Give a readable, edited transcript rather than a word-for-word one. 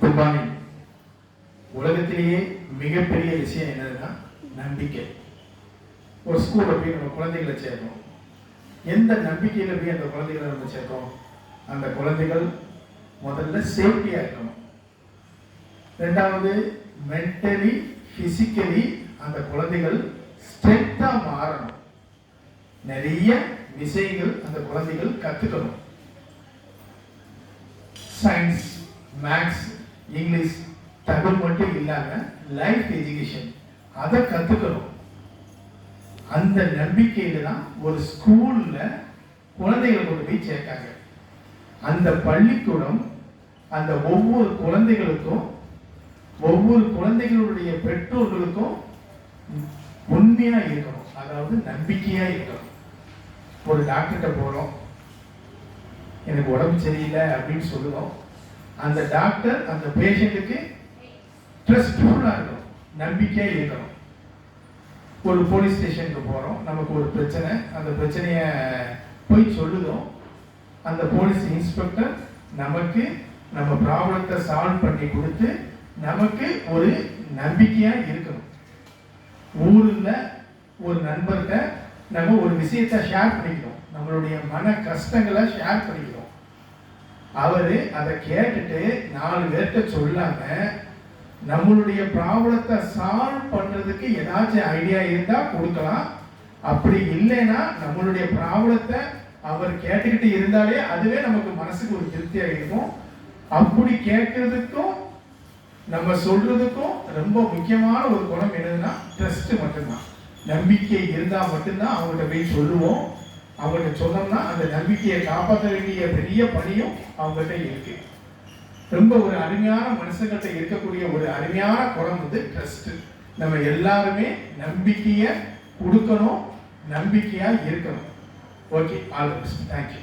Good morning. உலகத்திலேயே மிகப்பெரிய விஷயம் என்னதுன்னா நம்பிக்கை. ஒரு ஸ்கூல்ல போய் நம்ம குழந்தைகளை சேர்க்கணும். எந்த நம்பிக்கையில போய் அந்த குழந்தைகளை நம்ம சேர்க்கணும்? அந்த குழந்தைகள் முதல்ல சேஃப்டியா இருக்கணும். ரெண்டாவது, மென்டலி பிசிக்கலி அந்த குழந்தைகள் ஸ்ட்ரென்த்தா மாறணும். நிறைய விஷயங்கள் அந்த குழந்தைகள் கத்துக்கணும். சயின்ஸ், மேக்ஸ், இங்கிலீஷ், தமிழ் மட்டும் இல்லாம லைஃப் எஜுகேஷன் அதை கத்துக்கணும். அந்த நம்பிக்கையில தான் ஒரு ஸ்கூல்ல குழந்தைகளை கொண்டு போய் சேர்க்காங்க. அந்த பள்ளிக்கூடம் அந்த ஒவ்வொரு குழந்தைகளுக்கும், ஒவ்வொரு குழந்தைகளுடைய பெற்றோர்களுக்கும் உண்மையா இருக்கணும். அதாவது நம்பிக்கையா இருக்கணும். ஒரு டாக்டர்கிட்ட போறோம், எனக்கு உடம்பு சரியில்லை அப்படின்னு சொல்லுவோம். அந்த டாக்டர் அந்த பேஷண்ட்டுக்கு ட்ரஸ்ட்ஃபுல்லா இருக்கணும், நம்பிக்கையா இருக்கணும். ஒரு போலீஸ் ஸ்டேஷனுக்கு போறோம், நமக்கு ஒரு பிரச்சனை, அந்த பிரச்சனைய போய் சொல்லுதோம். அந்த போலீஸ் இன்ஸ்பெக்டர் நமக்கு நம்ம ப்ராப்ளத்தை சால்வ் பண்ணி கொடுத்து நமக்கு ஒரு நம்பிக்கையா இருக்கணும். ஊர்ல ஒரு நண்பர்கிட்ட நம்ம ஒரு விஷயத்தை ஷேர் பண்ணிக்கிறோம், நம்மளுடைய மன கஷ்டங்களை ஷேர் பண்ணிக்கிறோம். அவரு அதை கேட்டுட்டு 4 பேர்கிட்ட சொல்லாம நம்மளுடைய ப்ராப்ளத்தை சால்வ் பண்றதுக்கு ஏதாச்சும் ஐடியா இருந்தா கொடுக்கலாம். அப்படி இல்லைன்னா நம்மளுடைய ப்ராப்ளத்தை அவர் கேட்டுக்கிட்டு இருந்தாலே அதுவே நமக்கு மனசுக்கு ஒரு திருப்தியா இருக்கும். அப்படி கேட்கறதுக்கும் நம்ம சொல்றதுக்கும் ரொம்ப முக்கியமான ஒரு குணம் என்னதுன்னா ட்ரஸ்ட் மட்டும்தான். நம்பிக்கை இருந்தா மட்டும்தான் அவங்கள்ட்ட போய் சொல்லுவோம். அவங்கள்ட்ட சொன்னோம்னா அந்த நம்பிக்கையை காப்பாற்ற வேண்டிய பெரிய பணியும் அவங்ககிட்ட இருக்கு. ரொம்ப ஒரு அருமையான மனுஷங்கிட்ட இருக்கக்கூடிய ஒரு அருமையான குணம் வந்து ட்ரஸ்ட். நம்ம எல்லாருமே நம்பிக்கையை கொடுக்கணும், நம்பிக்கையா இருக்கணும். Okay, all the best. Thank you.